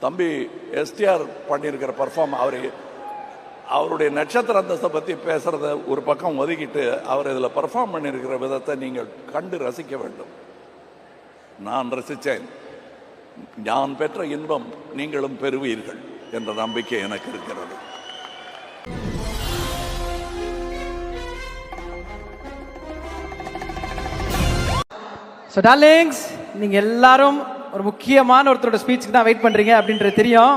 தம்பி எஸ்டிஆர் பண்ணியிருக்கிற பர்ஃபார்ம் அவருடைய நட்சத்திர அந்தஸ்தை பற்றி பேசுகிறத ஒரு பக்கம் ஒதுக்கிட்டு அவர் இதில் பர்ஃபார்ம் பண்ணியிருக்கிற விதத்தை நீங்கள் கண்டு ரசிக்க வேண்டும். நான் ரசித்தேன். நான் பெற்ற இன்பம் நீங்களும் பெறுவீர்கள் என்ற நம்பிக்கை எனக்கு இருக்கிறது. ஸோ டார்லிங்ஸ், நீங்கள் எல்லாரும் ஒரு முக்கியமான ஒருத்தரோட ஸ்பீச்சுக்கு தான் வெயிட் பண்ணுறீங்க அப்படின்றது தெரியும்.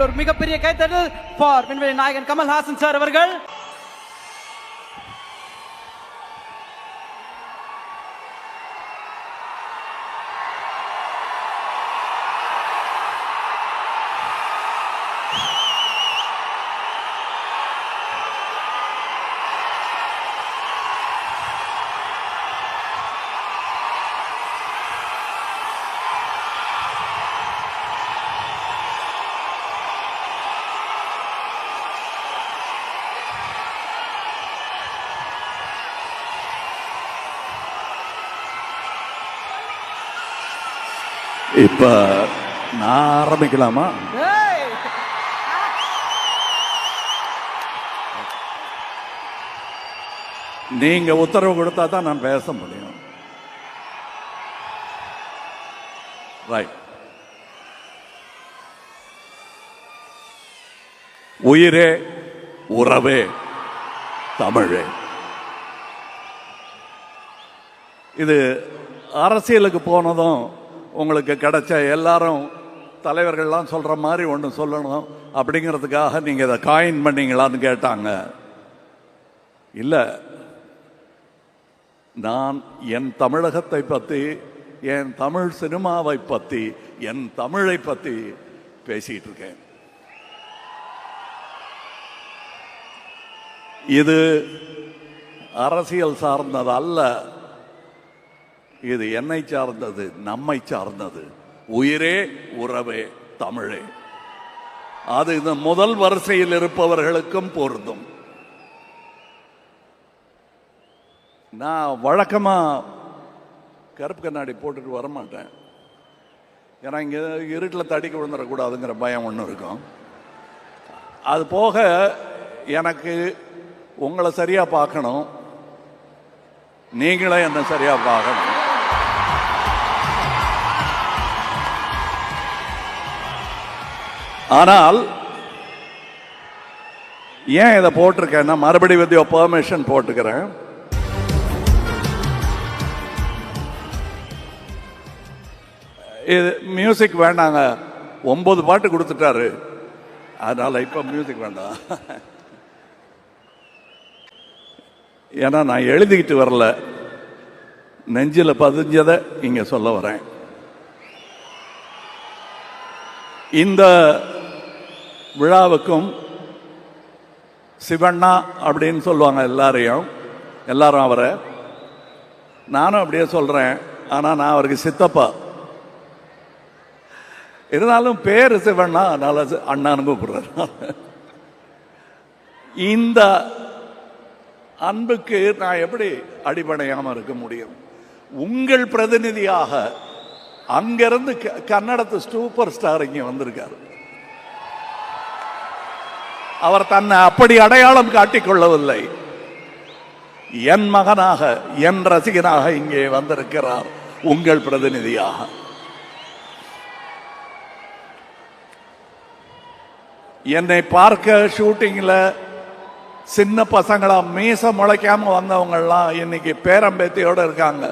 ஒரு மிகப்பெரிய கைத்தட்டல் ஃபார் விண்வெளி நாயகன் கமல்ஹாசன் சார் அவர்கள். இப்ப நான் ஆரம்பிக்கலாமா? நீங்க உத்தரவு கொடுத்தா தான் நான் பேச முடியும். ரைட். உயிரே உறவே தமிழே. இது அரசியலுக்கு போனதும் உங்களுக்கு கிடைச்ச எல்லாரும் தலைவர்கள்லாம் சொல்கிற மாதிரி ஒன்று சொல்லணும் அப்படிங்கிறதுக்காக நீங்கள் இதை காயின் பண்ணீங்களான்னு கேட்டாங்க. இல்லை, நான் என் தமிழகத்தை பற்றி, என் தமிழ் சினிமாவை பற்றி, என் தமிழை பற்றி பேசிகிட்டு இருக்கேன். இது அரசியல் சார்ந்தது அல்ல, இது என்னை சார்ந்தது, நம்மை சார்ந்தது. உயிரே உறவே தமிழே. அது இந்த முதல் வரிசையில் இருப்பவர்களுக்கும் பொருந்தும். நான் வழக்கமா கருப்பு கண்ணாடி போட்டுட்டு வரமாட்டேன். ஏன்னா இங்கே இருட்டில் தடிக்க விழுந்துடக்கூடாதுங்கிற பயம் ஒன்று இருக்கும். அது போக எனக்கு உங்களை சரியா பார்க்கணும், நீங்களே என்ன சரியா பார்க்கணும். ஆனால் ஏன் இதை போட்டிருக்கேன்னா, மறுபடியும் வித் யுவர் பெர்மிஷன் போட்டுக்கிறேன். இது மியூசிக் வேண்டாங்க, 9 பாட்டு கொடுத்துட்டாரு, அதனால இப்ப மியூசிக் வேண்டாம். ஏன்னா நான் எழுதிக்கிட்டு வரல, நெஞ்சில் பதிஞ்சதை இங்க சொல்ல வரேன். இந்த விழாவுக்கும் சிவண்ணா அப்படின்னு சொல்லுவாங்க எல்லாரும் அவரை. நானும் அப்படியே சொல்றேன். ஆனா நான் அவருக்கு சித்தப்பா. இருந்தாலும் பேரு சிவண்ணா, அதனால அண்ணான்னு கூப்பிடுறாரு. இந்த அன்புக்கு நான் எப்படி அடிபடையாம இருக்க முடியும்? உங்கள் பிரதிநிதியாக அங்கிருந்து கன்னடத்து சூப்பர் ஸ்டார் இங்க வந்திருக்காரு. அவர் தன்னை அப்படி அடையாளம் காட்டிக்கொள்ளவில்லை. என் மகனாக, என் ரசிகனாக இங்கே வந்திருக்கிறார், உங்கள் பிரதிநிதியாக. என்னை பார்க்க ஷூட்டிங்ல சின்ன பசங்களா மீச முளைக்காம வந்தவங்க எல்லாம் இன்னைக்கு பேரம்பேத்தியோட இருக்காங்க.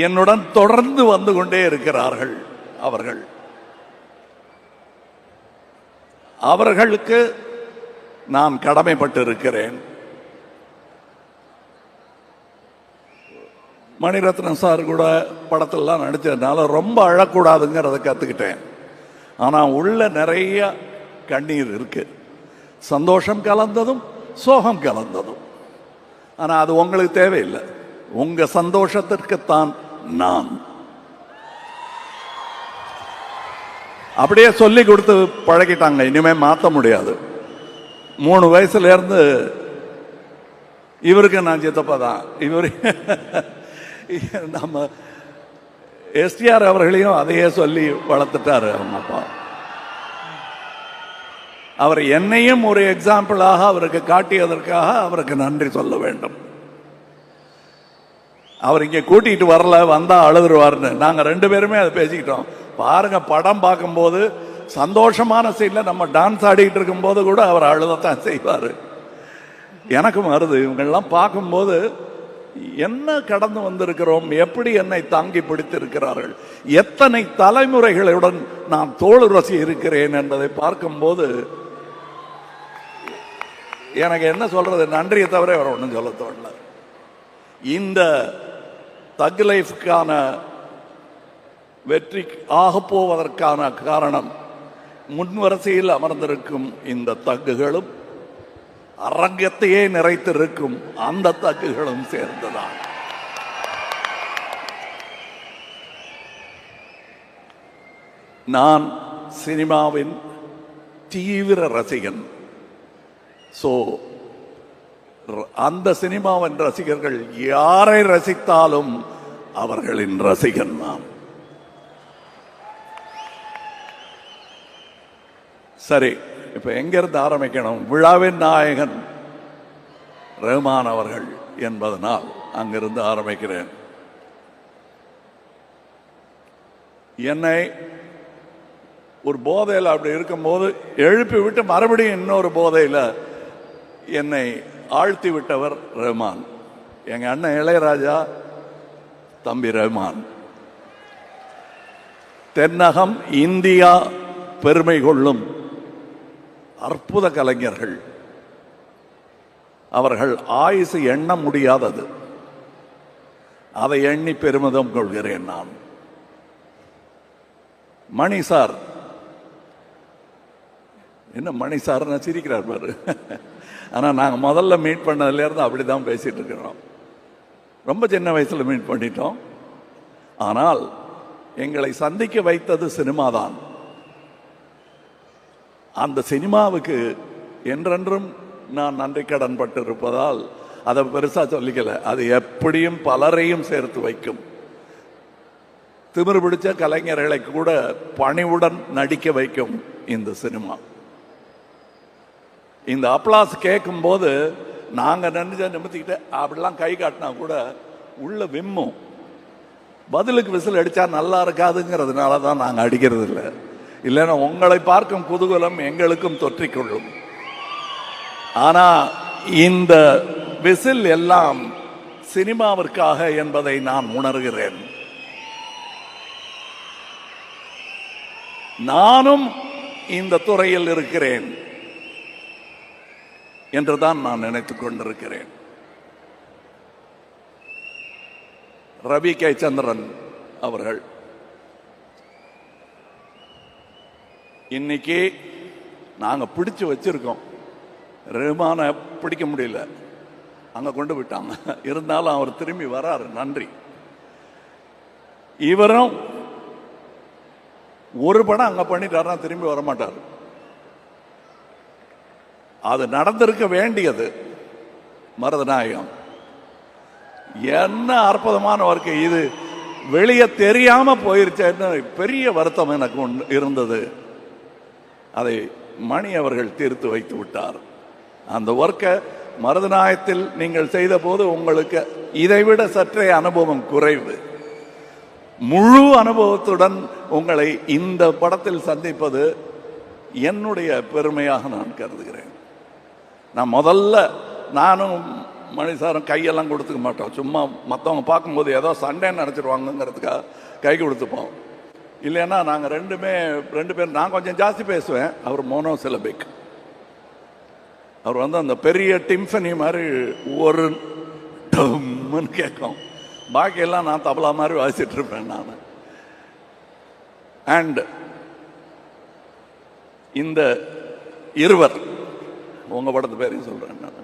என்னுடன் தொடர்ந்து வந்து கொண்டே இருக்கிறார்கள். அவர்களுக்கு நான் கடமைப்பட்டு இருக்கிறேன். மணிரத்னம் சார் கூட படத்திலாம் நடிச்சதுனால ரொம்ப அழக்கூடாதுங்கிறத கத்துக்கிட்டேன். ஆனா உள்ள நிறைய கண்ணீர் இருக்கு, சந்தோஷம் கலந்ததும் சோகம் கலந்ததும். ஆனா அது உங்களுக்கு தேவையில்லை. உங்க சந்தோஷத்திற்குத்தான் நான் அப்படியே சொல்லி கொடுத்து பழகிட்டாங்க. இனிமே மாற்ற முடியாது. 3 வயசுல இருந்து இவருக்கு நான் சித்தப்பா தான். இவரு நம்ம எஸ்டிஆர் அவர்களையும் அதையே சொல்லி வளர்த்துட்டாரு அவங்க அப்பா. அவர் என்னையும் ஒரு எக்ஸாம்பிளாக அவருக்கு காட்டியதற்காக அவருக்கு நன்றி சொல்ல வேண்டும். அவர் இங்க கூட்டிட்டு வரல, வந்தா அழுதுருவார்னு நாங்க 2 பேருமே அதை பேசிக்கிட்டோம். பாருங்க, படம் பார்க்கும்போது சந்தோஷமான சீன்ல நம்ம டான்ஸ் ஆடிட்டு இருக்கும் போது கூட அவர் அழுதத்தான் செய்வார். எனக்கும் வருது, இவங்கெல்லாம் பார்க்கும்போது என்ன கடந்து வந்திருக்கிறோம், எப்படி என்னை தாங்கி பிடித்திருக்கிறார்கள், எத்தனை தலைமுறைகளுடன் நான் தோளுரசி இருக்கிறேன் என்பதை பார்க்கும்போது எனக்கு என்ன சொல்றது, நன்றியை தவிர வேற ஒன்றும் சொல்ல தோணல. இந்த தக் லைஃப்கான வெற்றி ஆக போவதற்கான காரணம் முன்வரிசையில் அமர்ந்திருக்கும் இந்த தக்குகளும் அரங்கத்தையே நிறைத்திருக்கும் அந்த தக்குகளும் சேர்ந்ததான். நான் சினிமாவின் தீவிர ரசிகன். அந்த சினிமாவின் ரசிகர்கள் யாரை ரசித்தாலும் அவர்களின் ரசிகன் நான். சரி, இப்ப எங்கிருந்து ஆரம்பிக்கணும்? விழாவின் நாயகன் ரஹ்மான் அவர்கள் என்பதனால் அங்கிருந்து ஆரம்பிக்கிறேன். என்னை ஒரு போதையில் அப்படி இருக்கும்போது எழுப்பி விட்டு மறுபடியும் இன்னொரு போதையில் என்னை ஆழ்த்தி விட்டவர் ரஹ்மான். எங்க அண்ணன் இளையராஜா, தம்பி ரஹ்மான். தென்னகம் இந்தியா பெருமை கொள்ளும் அற்புத கலைஞர்கள். அவர்கள் ஆயுசு எண்ண முடியாதது. அதை எண்ணி பெருமிதம் கொள்கிறேன் நான். மணி சார், என்ன மணி சார் சிரிக்கிறார் பாரு. ஆனா நாங்க முதல்ல மீட் பண்ணதுல இருந்து அப்படிதான் பேசிட்டு இருக்கிறோம். ரொம்ப சின்ன வயசுல மீட் பண்ணிட்டோம். ஆனால் எங்களை சந்திக்க வைத்தது சினிமா தான். அந்த சினிமாவுக்கு என்றென்றும் நான் நன்றி கடன் பட்டு இருப்பதால் அதை பெருசா சொல்லிக்கல. அது எப்படியும் பலரையும் சேர்த்து வைக்கும். திமிரு பிடிச்ச கலைஞர்களை கூட பணிவுடன் நடிக்க வைக்கும் இந்த சினிமா. இந்த அப்ளாஸ் கேட்கும் போது நாங்க நிமித்திக்கிட்டு அப்படிலாம் கை காட்டினா கூட உள்ள விம்மும். பதிலுக்கு விசில் அடிச்சா நல்லா இருக்காதுங்கிறதுனால தான் நாங்க அடிக்கிறது இல்லை. இல்லைன்னா உங்களை பார்க்கும் குதூகலம் எங்களுக்கும் தொற்றிக்கொள்ளும். ஆனா இந்த விசில் எல்லாம் சினிமாவிற்காக என்பதை நான் உணர்கிறேன். நானும் இந்த துறையில் இருக்கிறேன் என்றுதான் நான் நினைத்துக் கொண்டிருக்கிறேன். ரவி கே சந்திரன் அவர்கள் இன்னைக்கு நாங்க பிடிச்சு வச்சிருக்கோம். ரஹ்மானை பிடிக்க முடியல, அங்க கொண்டு விட்டாங்க. இருந்தாலும் அவர் திரும்பி வராரு, நன்றி. இவரும் ஒரு படம் அங்க பண்ணிட்டாருன்னா திரும்பி வரமாட்டார். அது நடந்திருக்க வேண்டியது. மருதநாயகம் என்ன அற்புதமான வாழ்க்கை இது. வெளியே தெரியாம போயிருச்சேன்னு பெரிய வருத்தம் எனக்கு இருந்தது. அதை மணி அவர்கள் தீர்த்து வைத்து விட்டார். அந்த ஒர்க்கை மருதநாயகத்தில் நீங்கள் செய்த போது உங்களுக்கு இதைவிட சற்றே அனுபவம் குறைவு. முழு அனுபவத்துடன் உங்களை இந்த படத்தில் சந்திப்பது என்னுடைய பெருமையாக நான் கருதுகிறேன். நான் முதல்ல நானும் மணிசாரும் கையெல்லாம் கொடுத்துக்க மாட்டோம். சும்மா மற்றவங்க பார்க்கும்போது ஏதோ சண்டைன்னு நினச்சிருவாங்கிறதுக்காக கை கொடுத்துப்போம். இல்லைன்னா நாங்கள் ரெண்டு பேரும், நான் கொஞ்சம் ஜாஸ்தி பேசுவேன், அவர் மோனோசிலபிக். அவர் அந்த பெரிய டிம்ஃபனி மாதிரி ஒரு டம்னு கேட்கும். பாக்கியெல்லாம் நான் தபலா மாதிரி வாசிட்டு இருப்பேன் நான். அண்ட் இந்த இருவர், உங்க படத்து பேரையும் சொல்றேன் நான்.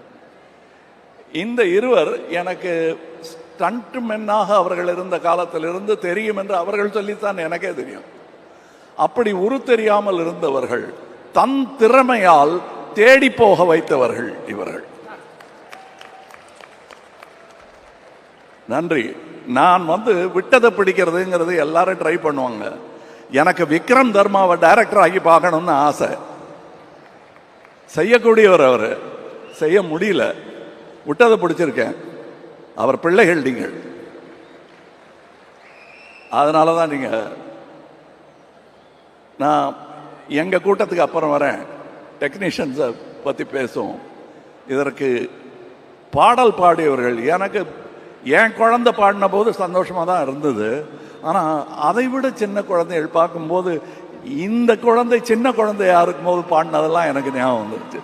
இந்த இருவர் எனக்கு ஸ்டண்ட் மென்னாக அவர்கள் இருந்த காலத்திலிருந்து தெரியும் என்று அவர்கள் சொல்லித்தான் எனக்கே தெரியும். அப்படி உரு தெரியாமல் இருந்தவர்கள் தன் திறமையால் தேடி போக வைத்தவர்கள் இவர்கள். நன்றி. நான் விட்டதை பிடிக்கிறதுங்கிறது எல்லாரும் ட்ரை பண்ணுவாங்க. எனக்கு விக்ரம் தர்மாவை டைரக்டர் ஆகி பார்க்கணும்னு ஆசை. செய்யக்கூடியவர் அவர், செய்ய முடியல. விட்டதை பிடிச்சிருக்கேன். அவர் பிள்ளைகள் நீங்கள். அதனால தான் நான் எங்கள் கூட்டத்துக்கு அப்புறம் வரேன், டெக்னீஷியன்ஸை பற்றி பேசுவோம். இதற்கு பாடல் பாடியவர்கள், எனக்கு என் குழந்தை பாடின போது சந்தோஷமாக தான் இருந்தது. ஆனால் அதை விட சின்ன குழந்தைகள் பார்க்கும்போது இந்த குழந்தை சின்ன குழந்தையா இருக்கும்போது பாடினதெல்லாம் எனக்கு ஞாபகம் வந்துருச்சு.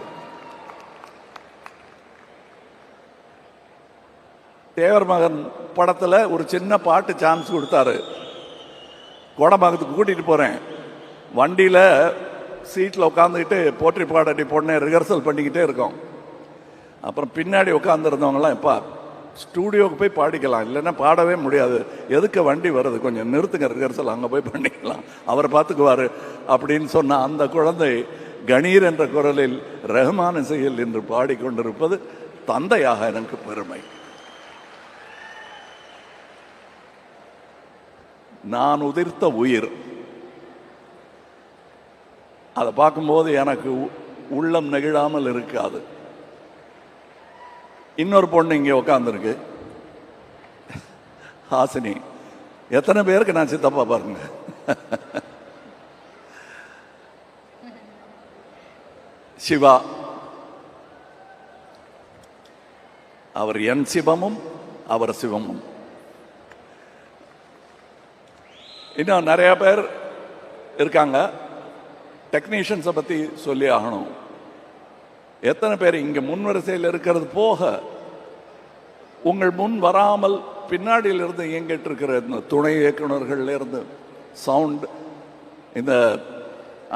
தேவர் மகன் படத்தில் ஒரு சின்ன பாட்டு சான்ஸ் கொடுத்தாரு. கோடம்பாக்கத்துக்கு கூட்டிகிட்டு போகிறேன். வண்டியில் சீட்டில் உட்காந்துக்கிட்டு போற்றி பாடடி பொண்ணை ரிஹர்சல் பண்ணிக்கிட்டே இருக்கோம். அப்புறம் பின்னாடி உட்காந்துருந்தவங்களாம், எப்பா ஸ்டூடியோவுக்கு போய் பாடிக்கலாம், இல்லைன்னா பாடவே முடியாது, எதுக்கு வண்டி வருது, கொஞ்சம் நிறுத்துங்க, ரிஹர்சல் அங்கே போய் பண்ணிக்கலாம், அவர் பார்த்துக்குவார் அப்படின்னு சொன்ன அந்த குழந்தை கணீர் என்ற குரலில் ரஹ்மான் இசையில் என்று பாடிக்கொண்டிருப்பது தந்தையாக எனக்கு பெருமை. நான் உதிர்த்த உயிர், அதை பார்க்கும்போது எனக்கு உள்ளம் நெகிழாமல் இருக்காது. இன்னொரு பொண்ணு இங்கே உட்காந்துருக்கு, ஹாசினி. எத்தனை பேருக்கு நான் சித்தப்பா பாருங்க. சிவா, அவர் என் சிவமும் அவர் சிவமும். இன்னும் நிறைய பேர் இருக்காங்க. டெக்னீஷியன்ஸை பற்றி சொல்லி ஆகணும். எத்தனை பேர் இங்கே முன்வரிசையில் இருக்கிறது போக உங்கள் முன் வராமல் பின்னாடியிலிருந்து இயங்கிட்டு இருக்கிற இந்த துணை இயக்குநர்கள்லேருந்து சவுண்ட், இந்த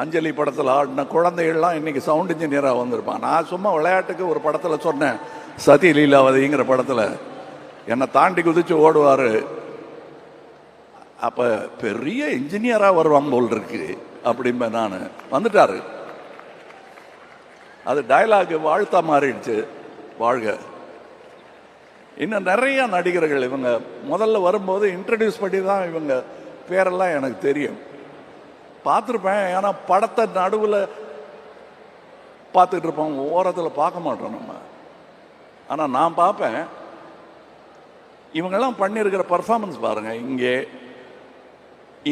அஞ்சலி படத்தில் ஆடின குழந்தைகள்லாம் இன்னைக்கு சவுண்ட் இன்ஜினியராக வந்திருப்பான். நான் சும்மா விளையாட்டுக்கு ஒரு படத்தில் சொன்னேன், சதி லீலாவதிங்கிற படத்தில் என்னை தாண்டி குதிச்சு ஓடுவார். அப்போ பெரிய இன்ஜினியராக வருவாங்க போல் இருக்கு அப்படின்பேன் நான். வந்துட்டாரு. அது டயலாக் வாழ்த்தா மாறிடுச்சு. வாழ்க. இன்னும் நிறைய நடிகர்கள் இவங்க முதல்ல வரும்போது இன்ட்ரடியூஸ் பண்ணி தான் இவங்க பேரெல்லாம் எனக்கு தெரியும், பார்த்துருப்பேன். ஏன்னா படத்தை நடுவில் பார்த்துட்டு இருப்போம், ஓரத்தில் பார்க்க மாட்டோம் நம்ம. ஆனால் நான் பார்ப்பேன். இவங்கெல்லாம் பண்ணியிருக்கிற பர்ஃபார்மன்ஸ் பாருங்க. இங்கே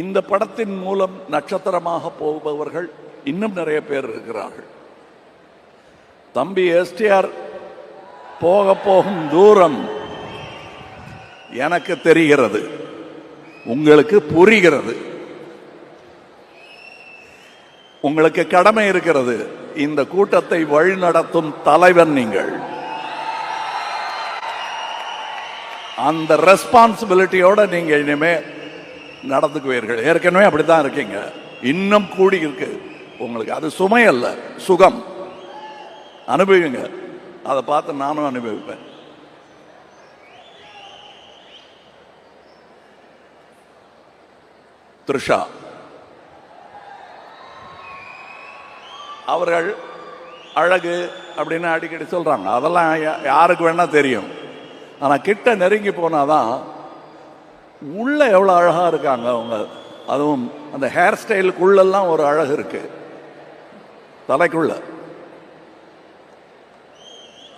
இந்த படத்தின் மூலம் நட்சத்திரமாக போபவர்கள் இன்னும் நிறைய பேர் இருக்கிறார்கள். தம்பி எஸ்டிஆர் போக போகும் தூரம் எனக்கு தெரிகிறது, உங்களுக்கு புரிகிறது. உங்களுக்கு கடமை இருக்கிறது. இந்த கூட்டத்தை வழிநடத்தும் தலைவன் நீங்கள். அந்த ரெஸ்பான்சிபிலிட்டியோட நீங்க இனிமே நடந்துக்குவீர்கள். ஏற்கனவே அப்படித்தான் இருக்கீங்க, இன்னும் கூடி இருக்கு உங்களுக்கு. அது சுமை அல்ல, சுகம். அனுபவிங்க. அதை பார்த்து நானும் அனுபவிப்பேன். த்ரிஷா அவர்கள் அழகு அப்படின்னு அடிக்கடி சொல்றாங்க. அதெல்லாம் யாருக்கு வேணா தெரியும். ஆனா கிட்ட நெருங்கி போனாதான் உள்ள எவ்வளவு அழகா இருக்காங்க அவங்க. அதுவும் அந்த ஹேர் ஸ்டைலுக்குள்ளெல்லாம் ஒரு அழகு இருக்கு, தலைக்குள்ள.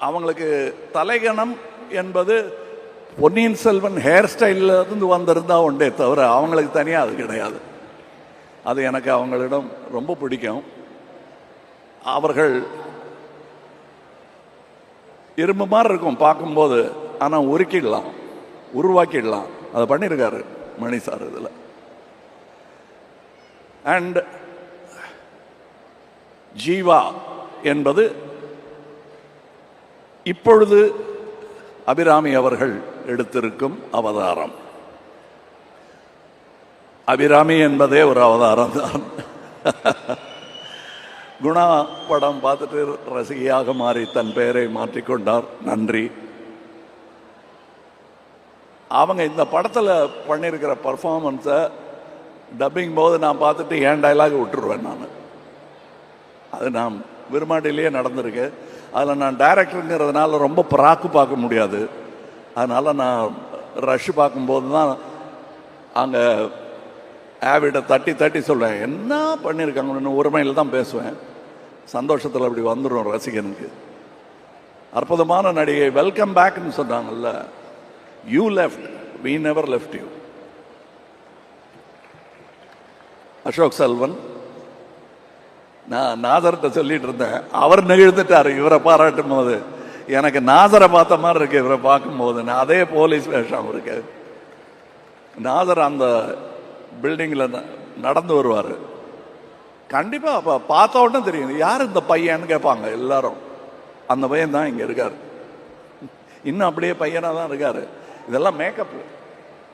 அவங்களுக்கு தலைகணம் என்பது பொன்னியின் செல்வன் ஹேர் ஸ்டைல்ல இருந்து வந்திருந்தா உண்டே தவிர அவங்களுக்கு தனியாக அது கிடையாது. அது எனக்கு அவங்களிடம் ரொம்ப பிடிக்கும். அவர்கள் இரும்பு மாதிரி இருக்கும் பார்க்கும்போது, ஆனால் உருக்கிடலாம், உருவாக்கிடலாம். அதை பண்ணியிருக்காரு மணி சார் இதில். அண்ட் ஜீவா என்பது இப்பொழுது அபிராமி அவர்கள் எடுத்திருக்கும் அவதாரம். அபிராமி என்பதே ஒரு அவதாரம் தான். குணா படம் பார்த்துட்டு ரசிகையாக மாறி தன் பெயரை மாற்றிக்கொண்டார். நன்றி. அவங்க இந்த படத்தில் பண்ணியிருக்கிற பர்ஃபார்மன்ஸை டப்பிங் போது நான் பார்த்துட்டு ஏன் டைலாக் விட்டுருவேன் நான். அது நான் விரும்மாண்டிலேயே நடந்திருக்கு. அதில் நான் டைரக்டருங்கிறதுனால ரொம்ப பராக்கு பார்க்க முடியாது. அதனால் நான் ரஷ் பார்க்கும்போது தான் அங்கே ஆவிட தட்டி தட்டி சொல்லுவேன், என்ன பண்ணியிருக்காங்கன்னு ஒருமையில் தான் பேசுவேன். சந்தோஷத்தில் அப்படி வந்துடும் ரசிகனுக்கு. அற்புதமான நடிகை, வெல்கம் பேக்னு சொன்னாங்கல்ல, you left, we never left you. Ashok Selvan, நான் நாசர்கிட்ட சொல்லிட்டு இருந்தேன், அவர் நெகிழ்ந்துட்டார் இவரை பாராட்டும் போது. எனக்கு நாசரை பார்த்த மாதிரி இருக்கு இவரை பார்க்கும்போது. நான் அதே போலீஸ் வேஷம் இருக்கு. நாசர் அந்த பில்டிங்கில் நடந்து வருவார். கண்டிப்பாக அப்போ பார்த்த உடனே தெரியும் யார் இந்த பையன்னு கேட்பாங்க எல்லாரும். அந்த பையன் தான் இங்கே இருக்கார். இன்னும் அப்படியே பையனாக தான் இருக்கார். இதெல்லாம் மேக்கப்,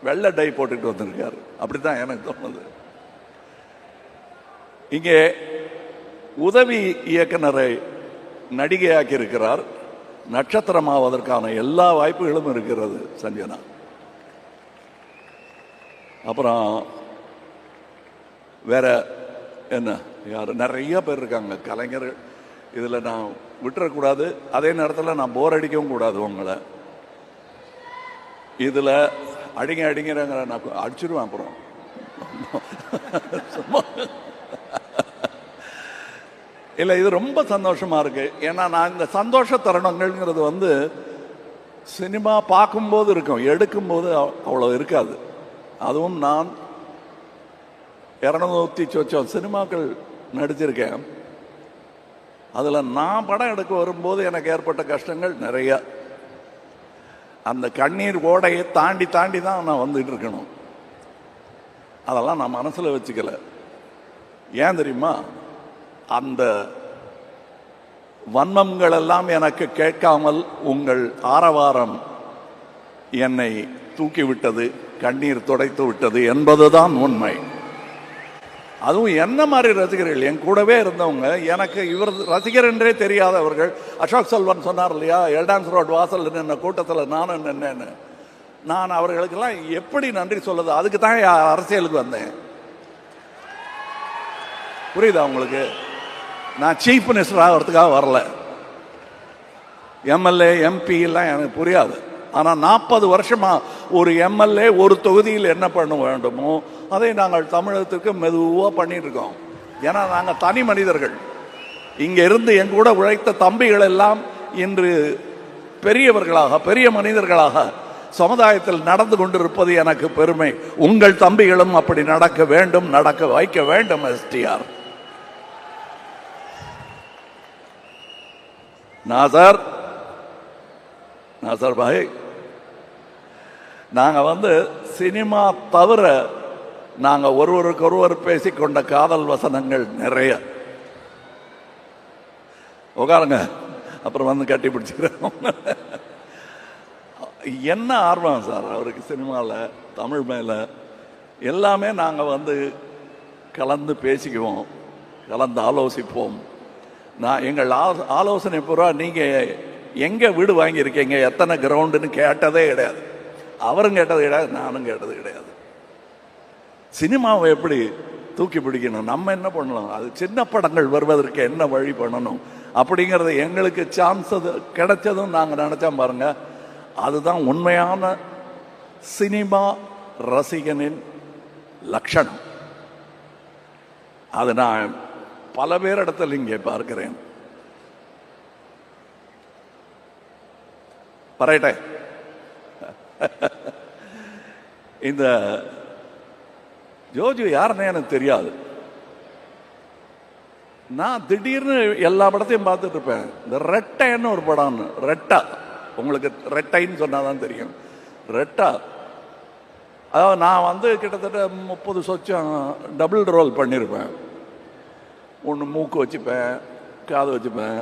வெள்ளை டை போட்டுட்டு வந்திருக்காரு. அப்படி தான் எனக்கு தோணுது. இங்கே உதவி இயக்குனரை நடிகையாக்கி இருக்கிறார். நட்சத்திரமாவதற்கான எல்லா வாய்ப்புகளும் இருக்கிறது சஞ்சனா. அப்புறம் வேற என்ன, யார் நிறைய பேர் இருக்காங்க கலைஞர்கள். இதில் நான் விட்டுறக்கூடாது, அதே நேரத்தில் நான் போர் அடிக்கவும் கூடாது உங்களை. இதில் அடிங்கிறங்கிற நான் அடிச்சிருவேன் அப்புறம். இல்லை, இது ரொம்ப சந்தோஷமா இருக்கு. ஏன்னா நான் இந்த சந்தோஷ தருணங்கள்ங்கிறது வந்து சினிமா பார்க்கும்போது இருக்கும், எடுக்கும்போது அவ்வளோ இருக்காது. அதுவும் நான் 200 சொச்சம் சினிமாக்கள் நடிச்சிருக்கேன். அதில் நான் படம் எடுக்க வரும்போது எனக்கு ஏற்பட்ட கஷ்டங்கள் நிறைய. அந்த கண்ணீர் ஓடையை தாண்டி தாண்டி தான் நான் வந்துட்டு இருக்கணும். அதெல்லாம் நான் மனசில் வச்சுக்கல. ஏன் தெரியுமா, அந்த வன்மங்கள் எல்லாம் எனக்கு கேட்காமல் உங்கள் ஆரவாரம் என்னை தூக்கிவிட்டது, கண்ணீர் துடைத்து விட்டது என்பதுதான் உண்மை. அதுவும் என்ன மாதிரி ரசிகர்கள், என் கூடவே இருந்தவங்க, எனக்கு இவர் ரசிகர் என்றே தெரியாதவர்கள். அசோக் செல்வன் சொன்னார் இல்லையா, எல்டான்ஸ் ரோட் வாசல் நின்ன கூட்டத்தில் நானும் நின்னேன்னு. நான் அவர்களுக்கெல்லாம் எப்படி நன்றி சொல்லுது? அதுக்கு தான் அரசியலுக்கு வந்தேன். புரியுதா உங்களுக்கு? நான் சீஃப் மினிஸ்டர் ஆகிறதுக்காக வரல. எம்எல்ஏ எம்பி எல்லாம் எனக்கு புரியாது. ஆனால் 40 வருஷமா ஒரு எம்எல்ஏ ஒரு தொகுதியில் என்ன பண்ண வேண்டுமோ அதை நாங்கள் தமிழகத்திற்கு மெதுவாக பண்ணிட்டு இருக்கோம். ஏன்னா நாங்கள் தனி மனிதர்கள். இங்கே இருந்து எங்க கூட உழைத்த தம்பிகள் எல்லாம் இன்று பெரியவர்களாக, பெரிய மனிதர்களாக சமுதாயத்தில் நடந்து கொண்டிருப்பது எனக்கு பெருமை. உங்கள் தம்பிகளும் அப்படி நடக்க வேண்டும், நடக்க வைக்க வேண்டும். எஸ்டிஆர் நாசர் பாய், நாங்க வந்து சினிமா தவிர நாங்க ஒருவருக்கொருவர் பேசிக்கொண்ட காதல் வசனங்கள் நிறைய. உட்காருங்க, அப்புறம் வந்து கட்டி பிடிச்சிக்கிறோம். என்ன ஆர்வம் சார் அவருக்கு சினிமாவில், தமிழ் மேலே எல்லாமே. நாங்கள் வந்து கலந்து பேசிக்குவோம், கலந்து ஆலோசிப்போம். நான் எங்கள் ஆலோசனை பூரா நீங்கள் எங்கே வீடு வாங்கியிருக்கீங்க, எத்தனை கிரவுண்டுன்னு கேட்டதே கிடையாது. அவரும் கேட்டது கிடையாது, நானும் கேட்டது கிடையாது. சினிமாவை எப்படி தூக்கி பிடிக்கணும், நம்ம என்ன பண்ணலாம், அது சின்ன படங்கள் வருவதற்கு என்ன வழி பண்ணணும் அப்படிங்கிறது எங்களுக்கு சான்ஸ் கிடைச்சதும் நாங்கள் நினச்சோம் பாருங்க. அதுதான் உண்மையான சினிமா ரசிகனின் லட்சணம். அது நான் பல பேரிடத்தில் இங்கே பார்க்கிறேன். பரேட்டே இந்த ஜோஜு யாருன்னு எனக்கு தெரியாது. நான் திடீர்னு எல்லா படத்தையும் பார்த்துட்டு இருப்பேன். இந்த ரெட்டைன்னு ஒரு படம், ரெட்டா, உங்களுக்கு ரெட்டைன்னு சொன்னாதான் தெரியும். ரெட்டா, அதாவது நான் வந்து கிட்டத்தட்ட 30 சொச்சம் டபுள் ரோல் பண்ணியிருப்பேன். ஒன்று மூக்கு வச்சுப்பேன், காது வச்சுப்பேன்.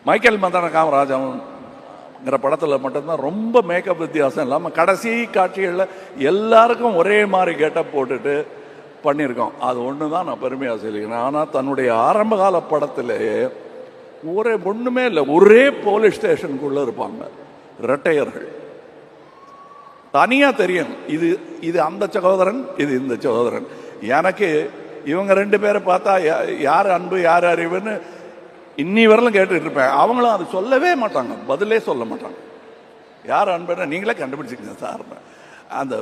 மைக்கேல் மதன காமராஜங்கிற படத்தில் மட்டும்தான் ரொம்ப மேக்கப் வித்தியாசம் இல்லாமல் கடைசி காட்சிகளில் எல்லாருக்கும் ஒரே மாதிரி கெட்டப் போட்டுட்டு பண்ணியிருக்கோம். அது ஒன்று தான் நான் பெருமையாக சொல்லிக்கிறேன். ஆனால் தன்னுடைய ஆரம்பகால படத்திலேயே ஒன்றுமே இல்லை, ஒரே போலீஸ் ஸ்டேஷனுக்குள்ளே இருப்பாங்க ரெட்டையர்கள். தனியாக தெரியும், இது அந்த சகோதரன், இது இந்த சகோதரன். எனக்கு இவங்க 2 பேரை பார்த்தா யார் அன்பு யார் அறிவுன்னு இன்னி வரலும் கேட்டுட்டு இருப்பேன். அவங்களும் அது சொல்லவே மாட்டாங்க, பதிலே சொல்ல மாட்டாங்க. யார் அன்புன்னா நீங்களே கண்டுபிடிச்சிக்கங்க சார். அந்த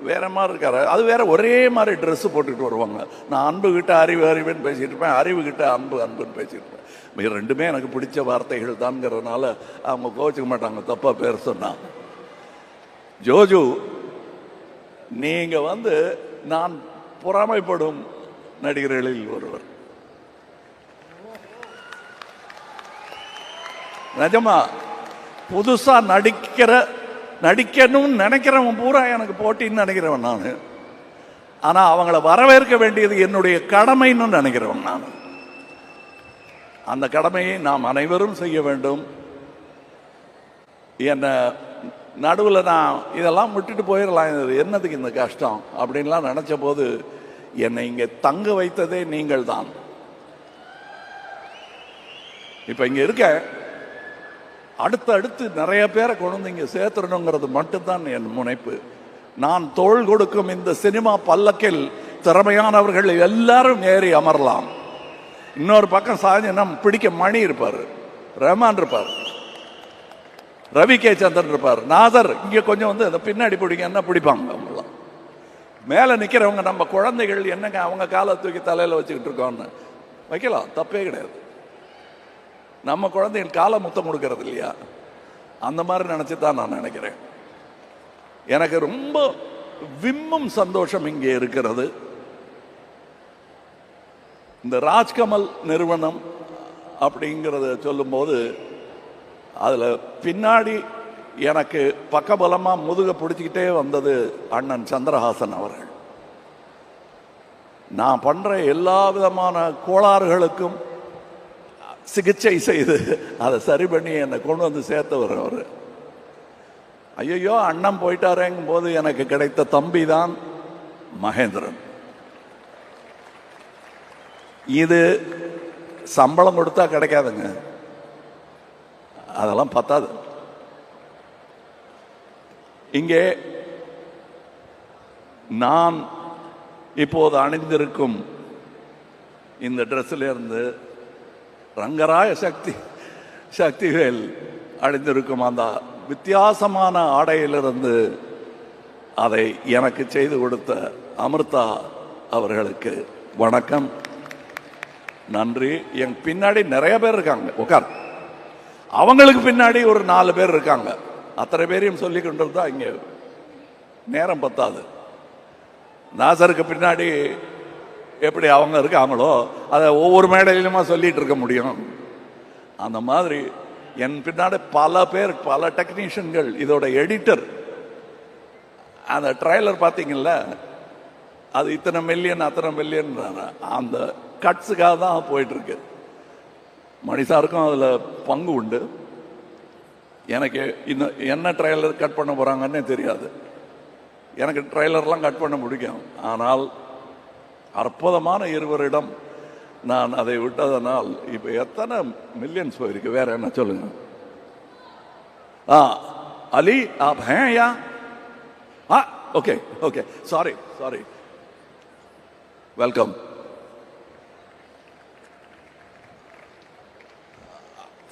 வேற மாதிரி இருக்காரு, அது வேற ஒரே மாதிரி ட்ரெஸ் போட்டுக்கிட்டு வருவாங்க. நான் அன்பு கிட்ட அறிவு அறிவுன்னு பேசிட்டு இருப்பேன், அறிவு கிட்ட அன்பு அன்புன்னு பேசிட்டு இருப்பேன். ரெண்டுமே எனக்கு பிடிச்ச வார்த்தைகள் தான்ங்கிறதுனால அவங்க கோச்சிக்க மாட்டாங்க தப்பா பேர் சொன்னா. ஜோஜு, நீங்க நான் பொறாமைப்படும் நடிகர்களில் ஒருவர். நிஜமா புதுசா நடிக்கணும்னு நினைக்கிறவன் பூரா எனக்கு போட்டின்னு நினைக்கிறவன் நான். ஆனா அவங்கள வரவேற்க வேண்டியது என்னுடைய கடமைன்னு நினைக்கிறவன் நான். அந்த கடமையை நாம் அனைவரும் செய்ய வேண்டும். என்ன நடுவில் நான் இதெல்லாம் விட்டுட்டு போயிடலாம், என்னதுக்கு இந்த கஷ்டம் அப்படின்லாம் நினைச்ச போது என்னை இங்கே தங்க வைத்ததே நீங்கள் தான். இப்ப இங்க இருக்க அடுத்து நிறைய பேரை கொண்டு வந்து இங்க சேர்த்துடணுங்கிறது மட்டும்தான் என் முனைப்பு. நான் தோள் கொடுக்கும் இந்த சினிமா பல்லக்கில் திறமையானவர்கள் எல்லாரும் ஏறி அமரலாம். இன்னொரு பக்கம் சாஞ்சனா பிடிக்க மணி இருப்பார், ரஹ்மான் இருப்பார், ரவி கே சந்திரன் இருப்பார், நாதர் இங்க கொஞ்சம் அந்த பின்னாடி பிடிக்க என்ன பிடிப்பாங்க. அவங்களாம் மேல நிக்கிறவங்க நம்ம குழந்தைகள், என்னங்க அவங்க காலை தூக்கி தலையில வச்சுக்கிட்டு இருக்கோம்னு வைக்கலாம், தப்பே கிடையாது. நம்ம குழந்தைகள் காலை முத்தம் கொடுக்கறது இல்லையா, அந்த மாதிரி நினைச்சுதான் நான் நினைக்கிறேன். எனக்கு ரொம்ப விம்மும் சந்தோஷம் இங்கே இருக்கிறது. இந்த ராஜ்கமல் நிறுவனம் அப்படிங்கிறத சொல்லும்போது அதுல பின்னாடி எனக்கு பக்கபலமா முதுக பிடிச்சிக்கிட்டே வந்தது அண்ணன் சந்திரஹாசன் அவர்கள். நான் பண்ற எல்லா விதமான கோளாறுகளுக்கும் சிகிச்சை செய்து அதை சரி பண்ணி என்னை கொண்டு வந்து சேர்த்தவர் அவர். ஐயோ அண்ணன் போயிட்டாரேங்கும் போது எனக்கு கிடைத்த தம்பி தான் மகேந்திரன். இது சம்பளம் கொடுத்தா கிடைக்காதுங்க, அதெல்லாம் பத்தாது. இங்கே நான் இப்போது அணிந்திருக்கும் இந்த ட்ரெஸ்ல இருந்து ரங்கராய சக்திவேல் அணிந்திருக்கும் அந்த வித்தியாசமான ஆடையிலிருந்து அதை எனக்கு செய்து கொடுத்த அமிர்தா அவர்களுக்கு வணக்கம், நன்றி. என் பின்னாடி நிறைய பேர் இருக்காங்க, உட்கார். அவங்களுக்கு பின்னாடி ஒரு 4 பேர் இருக்காங்க. அத்தனை பேரையும் சொல்லி கொண்டு தான் இங்க நேரம் பத்தாது. நாசருக்கு பின்னாடி எப்படி அவங்க இருக்காங்களோ அதை ஒவ்வொரு மேடையிலுமா சொல்லிட்டு இருக்க முடியும். அந்த மாதிரி என் பின்னாடி பல பேர், பல டெக்னீஷியன்கள். இதோட எடிட்டர், அந்த ட்ரைலர் பார்த்தீங்கல்ல, அது இத்தனை மில்லியன் அத்தனை மில்லியன் அந்த கட்ஸுக்காக தான் போயிட்டு இருக்கு. மணிசாருக்கும் அதில் பங்கு உண்டு. எனக்கு இன்னும் என்ன ட்ரைலர் கட் பண்ண போறாங்கன்னே தெரியாது. எனக்கு ட்ரைலர்லாம் கட் பண்ண முடியும். ஆனால் அற்புதமான இருவரிடம் நான் அதை விட்டதனால் இப்ப எத்தனை மில்லியன்ஸ் போயிருக்கு. வேற என்ன சொல்லுங்க. அலி आप हैं या? Okay okay, sorry welcome.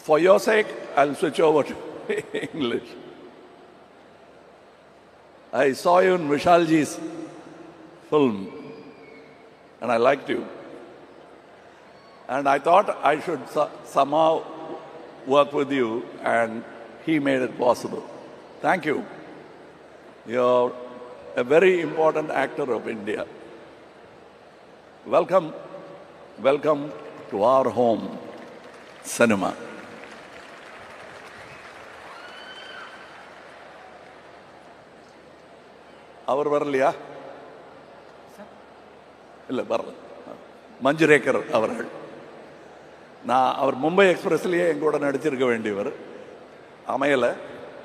For your sake, I'll switch over to English. I saw you in Vishalji's film and I liked you. And I thought I should somehow work with you, and he made it possible. Thank you. You're a very important actor of India. Welcome to our home, cinema. அவர் வரலையா? இல்லை வரல. மஞ்சுரேக்கர் அவர்கள். அவர் மும்பை எக்ஸ்பிரஸ்லயே எங்கூட நடிச்சிருக்க வேண்டியவர், அமையலை.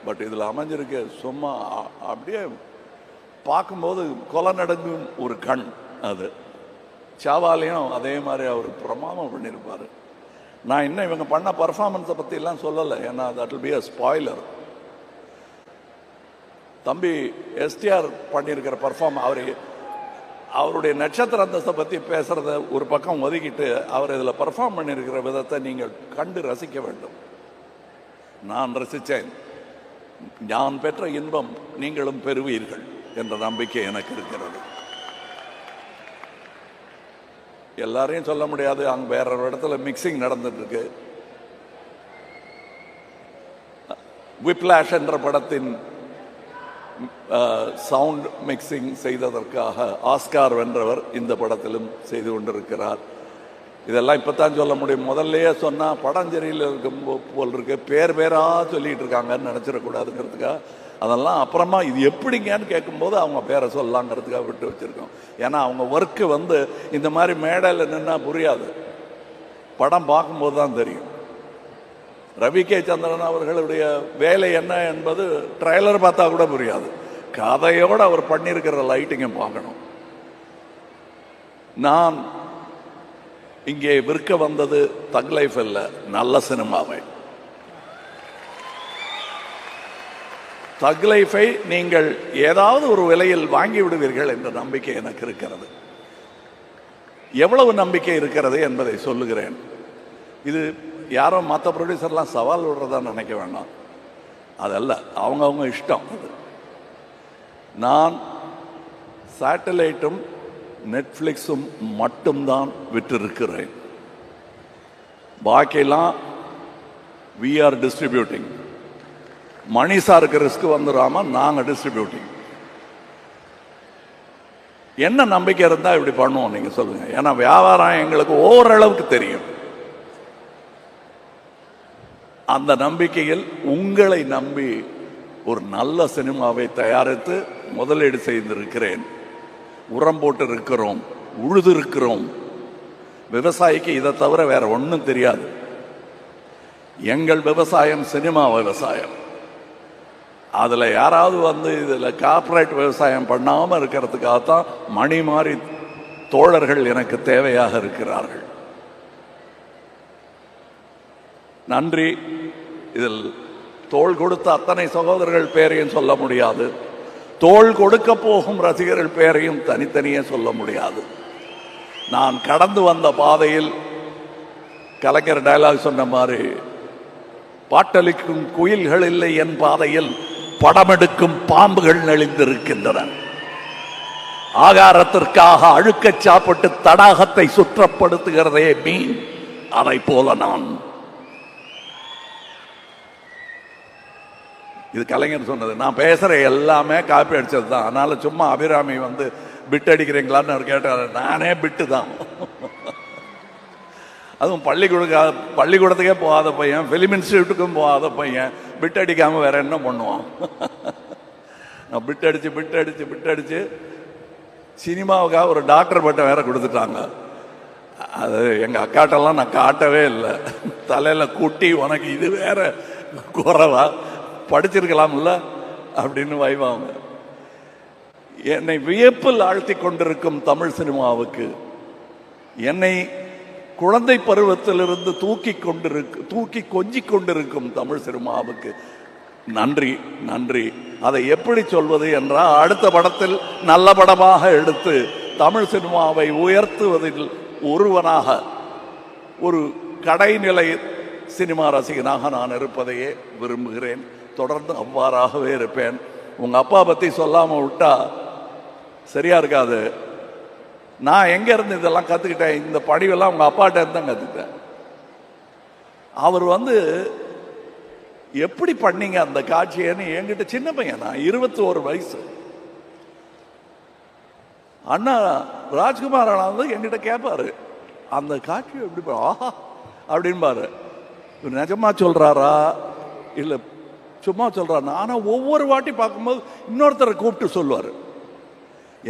But இதில் அமைஞ்சிருக்க சும்மா அப்படியே பார்க்கும்போது கொலை நடங்கும் ஒரு கண். அது சாவாலையும் அதே மாதிரி அவர் பிரமாதம் பண்ணியிருப்பார். நான் இன்னும் இவங்க பண்ண பர்ஃபார்மன்ஸை பற்றி எல்லாம் சொல்லலை, ஏன்னா that will be a spoiler. தம்பி எஸ்டிஆர் பண்ணியிருக்கிற பர்ஃபார்ம், அவருடைய நட்சத்திர அந்தஸ்தை பற்றி பேசுறத ஒரு பக்கம் ஒதுக்கிட்டு அவர் இதில் பர்ஃபார்ம் பண்ணியிருக்கிற விதத்தை நீங்கள் கண்டு ரசிக்க வேண்டும். நான் ரசித்தேன். நான் பெற்ற இன்பம் நீங்களும் பெறுவீர்கள் என்ற நம்பிக்கை எனக்கு இருக்கிறது. எல்லாரையும் சொல்ல முடியாது, அங்கே வேற ஒரு இடத்துல மிக்சிங் நடந்துட்டு இருக்கு. விப்லாஷ் என்ற படத்தின் சவுண்ட் மிக்சிங் செய்ததற்காக ஆஸ்கார் வென்றவர் இந்த படத்திலும் செய்து கொண்டிருக்கிறார். இதெல்லாம் இப்போத்தான் சொல்ல முடியும். முதல்லையே சொன்னால் படம் சரியில் இருக்கும் போல் இருக்கு, பேரா சொல்லிட்டு இருக்காங்கன்னு நினச்சிடக்கூடாதுங்கிறதுக்காக அதெல்லாம் அப்புறமா இது எப்படிங்கன்னு கேட்கும்போது அவங்க பேரை சொல்லலாங்கிறதுக்காக விட்டு வச்சுருக்கோம். ஏன்னா அவங்க ஒர்க்கு இந்த மாதிரி மேடையில் நின்னா புரியாது, படம் பார்க்கும்போது தான் தெரியும். ரவி கே சந்திரன் அவர்களுடைய வேலை என்ன என்பது ட்ரெய்லர் பார்த்தா கூட புரியாது. கதையோடு அவர் பண்ணியிருக்கிற லைட்டிங்கை பார்க்கணும். நான் இங்கே விற்க வந்தது தக் லைஃப் அல்ல, நல்ல சினிமாவை. தக் லைஃபை நீங்கள் ஏதாவது ஒரு விலையில் வாங்கி விடுவீர்கள் என்ற நம்பிக்கை எனக்கு இருக்கிறது. எவ்வளவு நம்பிக்கை இருக்கிறது என்பதை சொல்லுகிறேன். இது யாரோ மற்ற ப்ரொடியூசர்லாம் சவால் விடுறதா நினைக்க வேண்டாம், அதல்ல, அவங்கவுங்க இஷ்டம். அது நான் சேட்டலைட்டும் நெட்ஃப்ளிக்ஸும் மட்டும்தான் விற்றிருக்கிறேன். பாக்கியெல்லாம் வி ஆர் டிஸ்ட்ரிபியூட்டிங். மணிசாருக்கு ரிஸ்க் வந்துடாம நாங்கள் டிஸ்ட்ரிபியூட்டிங். என்ன நம்பிக்கை இருந்தால் இப்படி பண்ணுவோம் நீங்க சொல்லுங்க. ஏன்னா வியாபாரம் எங்களுக்கு ஓரளவுக்கு தெரியும். அந்த நம்பிக்கையில் உங்களை நம்பி ஒரு நல்ல சினிமாவை தயாரித்து முதலீடு செய்திருக்கிறேன். உரம் போட்டு இருக்கிறோம், உழுது இருக்கிறோம். விவசாயிக்கு இதை தவிர வேற ஒன்றும் தெரியாது. எங்கள் விவசாயம் சினிமா விவசாயம். அதுல யாராவது இதுல கார்ப்பரேட் விவசாயம் பண்ணாம இருக்கிறதுக்காகத்தான் மணி மாறி தோழர்கள் எனக்கு தேவையாக இருக்கிறார்கள். நன்றி. இதில் தோள் கொடுத்த அத்தனை சகோதரர்கள் பேரையும் சொல்ல முடியாது, தோள் கொடுக்க போகும் ரசிகர்கள் பேரையும் தனித்தனியே சொல்ல முடியாது. நான் கடந்து வந்த பாதையில் கலைஞர் டயலாக் சொன்ன மாதிரி, பாட்டளிக்கும் குயில்கள் இல்லை என் பாதையில், படமெடுக்கும் பாம்புகள் நெளிந்திருக்கின்றன. ஆகாரத்திற்காக அழுக்க சாப்பிட்டு தடாகத்தை சுற்றப்படுத்துகிறதே மீன், அதை போல நான். இது கலைஞர் சொன்னது. நான் பேசுற எல்லாமே காப்பி அடிச்சது தான். அதனால சும்மா அபிராமி பிட் அடிக்கிறீங்களான்னு கேட்டார். நானே பிட்டு தான். அதுவும் பள்ளிக்கூடத்துக்கே போகாத பையன், பிலிம் இன்ஸ்டியூட்டுக்கும் போகாத பையன் பிட் அடிக்காம வேற என்ன பண்ணுவான்? நான் பிட் அடிச்சு சினிமாவுக்காக ஒரு டாக்டர் பட்டம் வேற கொடுத்துட்டாங்க. அது எங்க அக்காட்டெல்லாம் நான் காட்டவே இல்லை. தலையில கூட்டி, உனக்கு இது வேற குறைவா, படிச்சிருக்கலாம்ல அப்படின்னு வைவாங்க. என்னை வியப்பில் ஆழ்த்தி கொண்டிருக்கும் தமிழ் சினிமாவுக்கு, என்னை குழந்தை பருவத்திலிருந்து தூக்கி கொஞ்சிக் கொண்டிருக்கும் தமிழ் சினிமாவுக்கு நன்றி, நன்றி. அதை எப்படி சொல்வது என்றால், அடுத்த படத்தில் நல்ல படமாக எடுத்து தமிழ் சினிமாவை உயர்த்துவதில் ஒருவனாக, ஒரு கடைநிலை சினிமா ரசிகனாக நான் இருப்பதையே விரும்புகிறேன். தொடர்ந்து அவ்வாறாகவே இருப்பேன். உங்க அப்பா பத்தி சொல்லாம விட்டா சரியா இருக்காது. நான் எங்க இருந்து இதெல்லாம் கத்துக்கிட்டேன்? இந்த படிவெல்லாம் உங்க அப்பாட்ட இருந்து தான் கத்துக்கிட்டேன். அவர் எப்படி பண்ணீங்க அந்த காட்சியன்னு என்கிட்ட, சின்ன பையன், நான் 21 வயசு, அண்ணா ராஜ்குமார் அண்ணா என்கிட்ட கேட்பாரு, அந்த காட்சி எப்படி ஆஹா அப்படின்பாரு. நிஜமா சொல்றாரா இல்ல சும்மா சொல்றாரு? ஆனா ஒவ்வொரு வாட்டி பார்க்கும்போது இன்னொருத்தரை கூப்பிட்டு சொல்லுவாரு.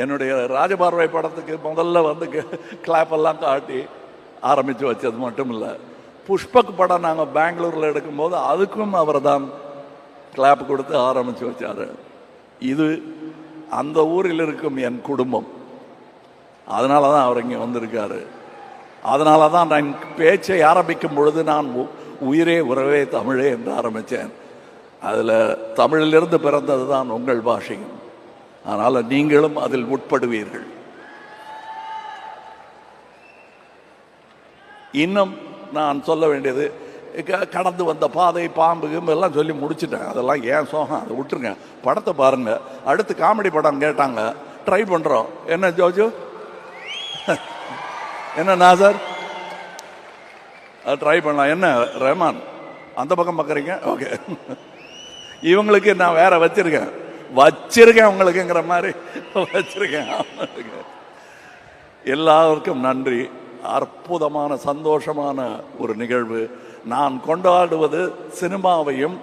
என்னுடைய ராஜபார்வை படத்துக்கு முதல்ல கிளாப் எல்லாம் காட்டி ஆரம்பிச்சு வச்சது மட்டும் இல்லை, புஷ்பக் படம் நாங்கள் பெங்களூர்ல எடுக்கும்போது அதுக்கும் அவர் தான் கிளாப் கொடுத்து ஆரம்பிச்சு வச்சாரு. இது அந்த ஊரில் இருக்கும் என் குடும்பம். அதனால தான் அவர் இங்கே வந்திருக்காரு. அதனால தான் நான் பேச்சை ஆரம்பிக்கும் பொழுது நான் உயிரே உறவே தமிழே என்று ஆரம்பித்தேன். அதில் தமிழிலிருந்து பிறந்தது தான் உங்கள் பாஷையும். அதனால் நீங்களும் அதில் உட்படுவீர்கள். இன்னும் நான் சொல்ல வேண்டியது, கடந்து வந்த பாதை பாம்பு எல்லாம் சொல்லி முடிச்சுட்டேன். அதெல்லாம் ஏன் சோகம், அதை விட்டுருங்க. படத்தை பாருங்க. அடுத்து காமெடி படம் கேட்டாங்க, ட்ரை பண்றோம். என்ன ஜோஜோ, என்ன நாசர், ட்ரை பண்ணலாம். என்ன ரஹ்மான் அந்த பக்கம் பார்க்குறீங்க? ஓகே, இவங்களுக்கு நான் வேற வச்சிருக்கேன் உங்களுக்குங்கிற மாதிரி வச்சிருக்கேன். எல்லாருக்கும் நன்றி. அற்புதமான சந்தோஷமான ஒரு நிகழ்வு. நான் கொண்டாடுவது சினிமாவையும்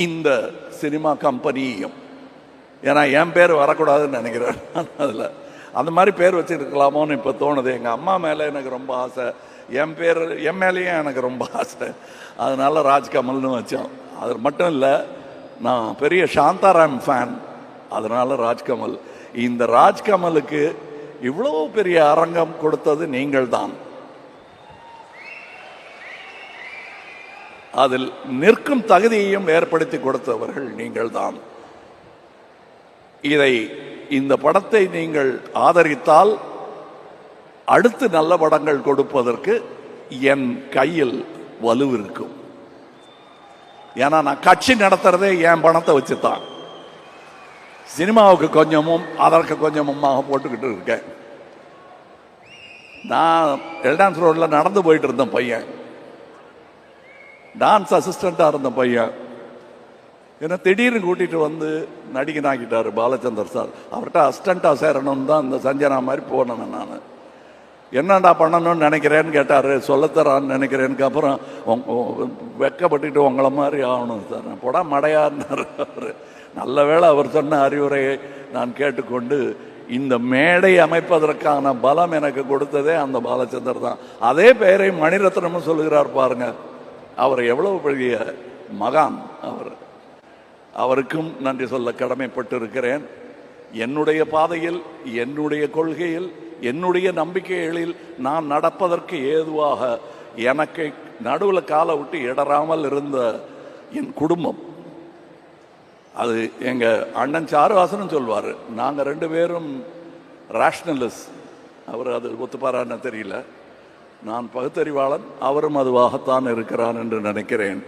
இந்த சினிமா கம்பெனியையும். ஏன்னா என் பேர் வரக்கூடாதுன்னு நினைக்கிறேன். அதில் அந்த மாதிரி பேர் வச்சுருக்கலாமோன்னு இப்போ தோணுது. எங்கள் அம்மா மேலே எனக்கு ரொம்ப ஆசை, என் மேலேயும் எனக்கு ரொம்ப ஆசை. அதனால ராஜ்கமல்னு வச்சோம். அது மட்டும் இல்லை, நான் பெரிய சாந்தாராம் ஃபேன், அதனால ராஜ்கமல். இந்த ராஜ்கமலுக்கு இவ்வளவு பெரிய அரங்கம் கொடுத்தது நீங்கள் தான். அதில் நிற்கும் தகுதியையும் ஏற்படுத்தி கொடுத்தவர்கள் நீங்கள் தான். இந்த படத்தை நீங்கள் ஆதரித்தால் அடுத்து நல்ல படங்கள் கொடுப்பதற்கு என் கையில் வலு இருக்கும். ஏன்னா நான் கட்சி நடத்துறதே என் பணத்தை வச்சுதான். சினிமாவுக்கு கொஞ்சமும் அதற்கு கொஞ்சமுமாக போட்டுக்கிட்டு இருக்கேன். நான் எல்டான்ஸ் ரோட்ல நடந்து போயிட்டு இருந்த பையன், டான்ஸ் அசிஸ்டண்டா இருந்த பையன், என்ன திடீர்னு கூட்டிட்டு வந்து நடிகனாக்கிட்டாரு பாலச்சந்தர் சார். அவர்கிட்ட அசிஸ்டண்டா சேரணும்னு தான் இந்த சஞ்சனா மாதிரி போனேன். நான் என்னடா பண்ணணும்னு நினைக்கிறேன்னு கேட்டாரு. சொல்லத்தரான்னு நினைக்கிறேன்னு. அப்புறம் வெக்கப்பட்டுட்டு உங்களை மாதிரி ஆகணும் சார், போடா மடையாருன்னாரு அவர். நல்ல வேளை அவர் சொன்ன அறிவுரையை நான் கேட்டுக்கொண்டு இந்த மேடை அமைப்பதற்கான பலம் எனக்கு கொடுத்ததே அந்த பாலச்சந்தர் தான். அதே பெயரை மணிரத்னமும் சொல்லுகிறார் பாருங்க. அவர் எவ்வளவு பெரிய மகான் அவர். அவருக்கும் நன்றி சொல்ல கடமைப்பட்டு இருக்கிறேன். என்னுடைய பாதையில், என்னுடைய கொள்கையில், என்னுடைய நம்பிக்கைகளில் நான் நடப்பதற்கு ஏதுவாக எனக்கு நடுவில் காலை விட்டு இடராமல் இருந்த என் குடும்பம். அது எங்க அண்ணன் சாருவாசனும் சொல்வார், நாங்க 2 பேரும் ரேஷனலிஸ்ட். அவர் அது ஒத்துப்பாரான்னு தெரியல. நான் பகுத்தறிவாளன், அவரும் அதுவாகத்தான் இருக்கிறான் என்று நினைக்கிறேன்.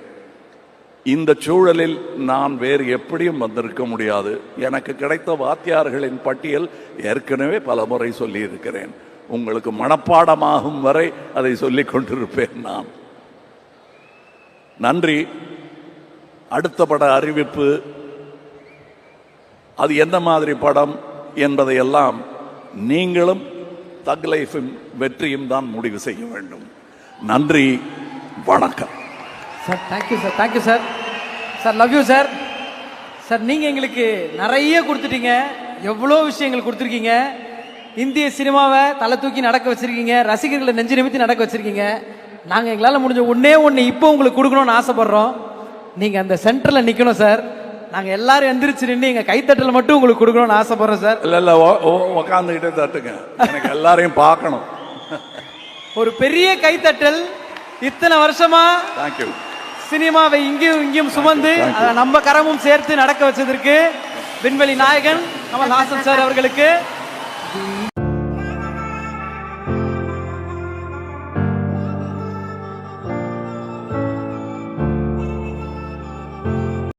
இந்த சூழலில் நான் வேறு எப்படியும் வந்திருக்க முடியாது. எனக்கு கிடைத்த வாத்தியார்களின் பட்டியல் ஏற்கனவே பல முறை சொல்லி இருக்கிறேன். உங்களுக்கு மனப்பாடமாகும் வரை அதை சொல்லிக் கொண்டிருப்பேன் நான். நன்றி. அடுத்த பட அறிவிப்பு, அது என்ன மாதிரி படம் என்பதையெல்லாம் நீங்களும் தக் லைஃபும் வெற்றியும் தான் முடிவு செய்ய வேண்டும். நன்றி, வணக்கம் sir. Thank you sir, thank you sir. Sir love you sir. Sir நீங்கள் எங்களுக்கு நிறைய கொடுத்துட்டீங்க, எவ்வளோ விஷயங்கள் கொடுத்துருக்கீங்க. இந்திய சினிமாவை தலை தூக்கி நடக்க வச்சிருக்கீங்க, ரசிகர்களை நெஞ்சு நிமித்தி நடக்க வச்சிருக்கீங்க. நாங்கள் எங்களால் முடிஞ்ச ஒன்று இப்போ உங்களுக்கு கொடுக்கணும்னு ஆசைப்படுறோம். நீங்கள் அந்த சென்டரில் நிற்கணும் சார். நாங்கள் எல்லாரும் எந்திரிச்சு நின்று எங்கள் கைத்தட்டல் மட்டும் உங்களுக்கு கொடுக்கணும்னு ஆசைப்படுறோம் சார். இல்லை உக்காந்துக்கிட்டே தட்டுங்க, எனக்கு எல்லாரையும் பார்க்கணும். ஒரு பெரிய கைத்தட்டல். இத்தனை வருஷமா தேங்க்யூ சினிமாவை இங்கேயும் சுமந்து அதை நம்ம கரமும் சேர்த்து நடக்க வச்சதற்கு விண்வெளி நாயகன் கமல்ஹாசன் சார் அவர்களுக்கு